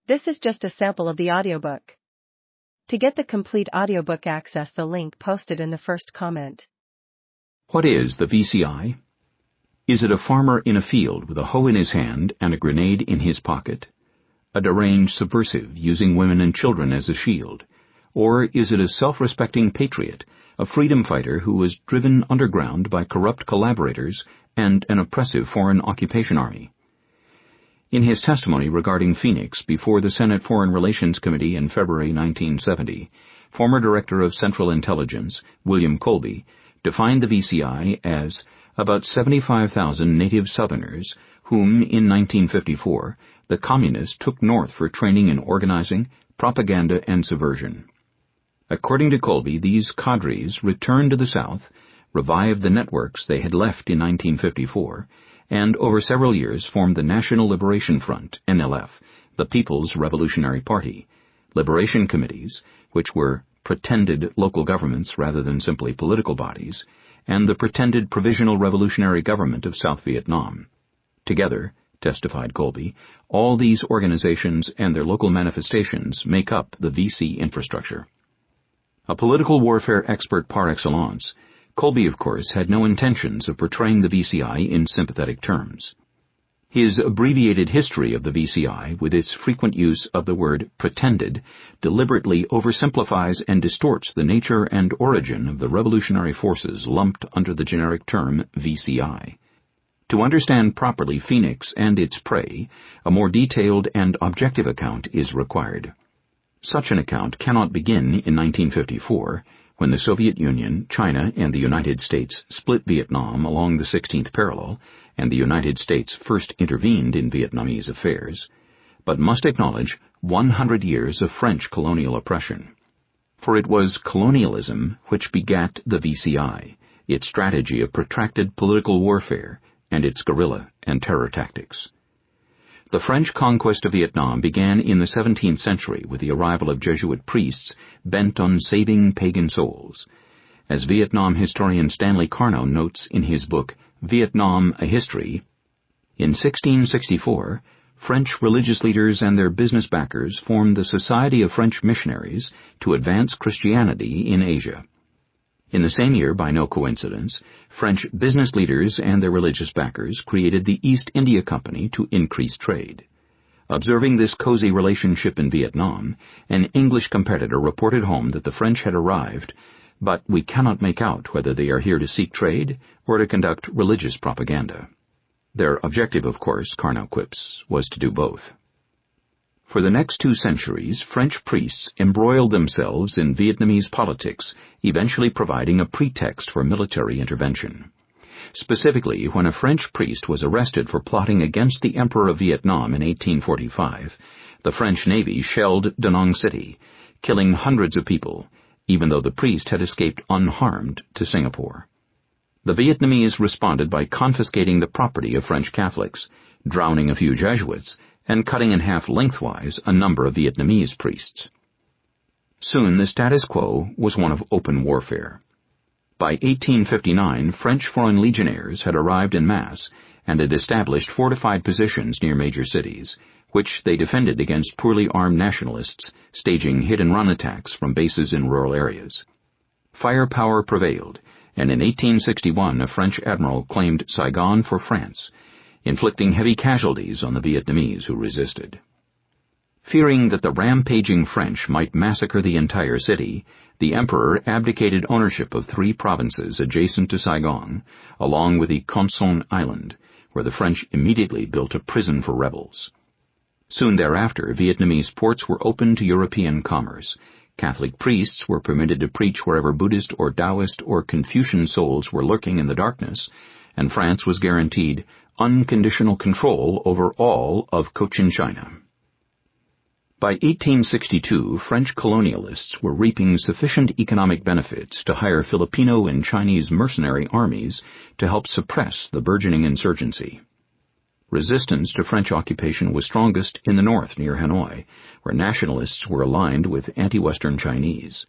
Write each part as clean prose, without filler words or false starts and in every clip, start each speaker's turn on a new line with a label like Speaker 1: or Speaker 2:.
Speaker 1: This is just a sample of the audiobook. To get the complete audiobook, access the link posted in the first comment.
Speaker 2: What is the VCI? Is it a farmer in a field with a hoe in his hand and a grenade in his pocket? A deranged subversive using women and children as a shield? Or is it a self-respecting patriot, a freedom fighter who was driven underground by corrupt collaborators and an oppressive foreign occupation army? In his testimony regarding Phoenix before the Senate Foreign Relations Committee in February 1970, former Director of Central Intelligence, William Colby, defined the VCI as about 75,000 native Southerners whom, in 1954, the Communists took north for training in organizing, propaganda, and subversion. According to Colby, these cadres returned to the South, revived the networks they had left in 1954, and over several years formed the National Liberation Front, NLF, the People's Revolutionary Party, liberation committees, which were pretended local governments rather than simply political bodies, and the pretended Provisional Revolutionary Government of South Vietnam. Together, testified Colby, all these organizations and their local manifestations make up the VC infrastructure. A political warfare expert par excellence, Colby, of course, had no intentions of portraying the VCI in sympathetic terms. His abbreviated history of the VCI, with its frequent use of the word pretended, deliberately oversimplifies and distorts the nature and origin of the revolutionary forces lumped under the generic term VCI. To understand properly Phoenix and its prey, a more detailed and objective account is required. Such an account cannot begin in 1954, when the Soviet Union, China, and the United States split Vietnam along the 16th parallel, and the United States first intervened in Vietnamese affairs, but must acknowledge 100 years of French colonial oppression. For it was colonialism which begat the VCI, its strategy of protracted political warfare, and its guerrilla and terror tactics. The French conquest of Vietnam began in the 17th century with the arrival of Jesuit priests bent on saving pagan souls. As Vietnam historian Stanley Carnot notes in his book Vietnam, a History, in 1664, French religious leaders and their business backers formed the Society of French Missionaries to advance Christianity in Asia. In the same year, by no coincidence, French business leaders and their religious backers created the East India Company to increase trade. Observing this cozy relationship in Vietnam, an English competitor reported home that the French had arrived, but we cannot make out whether they are here to seek trade or to conduct religious propaganda. Their objective, of course, Carnot quips, was to do both. For the next 2 centuries, French priests embroiled themselves in Vietnamese politics, eventually providing a pretext for military intervention. Specifically, when a French priest was arrested for plotting against the Emperor of Vietnam in 1845, the French Navy shelled Da Nang City, killing hundreds of people, even though the priest had escaped unharmed to Singapore. The Vietnamese responded by confiscating the property of French Catholics, drowning a few Jesuits, and cutting in half lengthwise a number of Vietnamese priests. Soon the status quo was one of open warfare. By 1859, French Foreign Legionnaires had arrived en masse and had established fortified positions near major cities, which they defended against poorly armed nationalists staging hit-and-run attacks from bases in rural areas. Firepower prevailed, and in 1861 a French admiral claimed Saigon for France, inflicting heavy casualties on the Vietnamese who resisted. Fearing that the rampaging French might massacre the entire city, the emperor abdicated ownership of 3 provinces adjacent to Saigon, along with the Con Son Island, where the French immediately built a prison for rebels. Soon thereafter, Vietnamese ports were opened to European commerce. Catholic priests were permitted to preach wherever Buddhist or Taoist or Confucian souls were lurking in the darkness, and France was guaranteed unconditional control over all of Cochin China. By 1862, French colonialists were reaping sufficient economic benefits to hire Filipino and Chinese mercenary armies to help suppress the burgeoning insurgency. Resistance to French occupation was strongest in the north near Hanoi, where nationalists were aligned with anti-Western Chinese.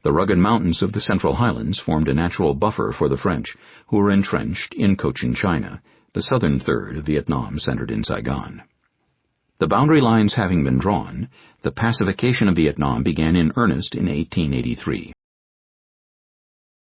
Speaker 2: The rugged mountains of the Central Highlands formed a natural buffer for the French, who were entrenched in Cochin China, the southern third of Vietnam centered in Saigon. The boundary lines having been drawn, the pacification of Vietnam began in earnest in 1883.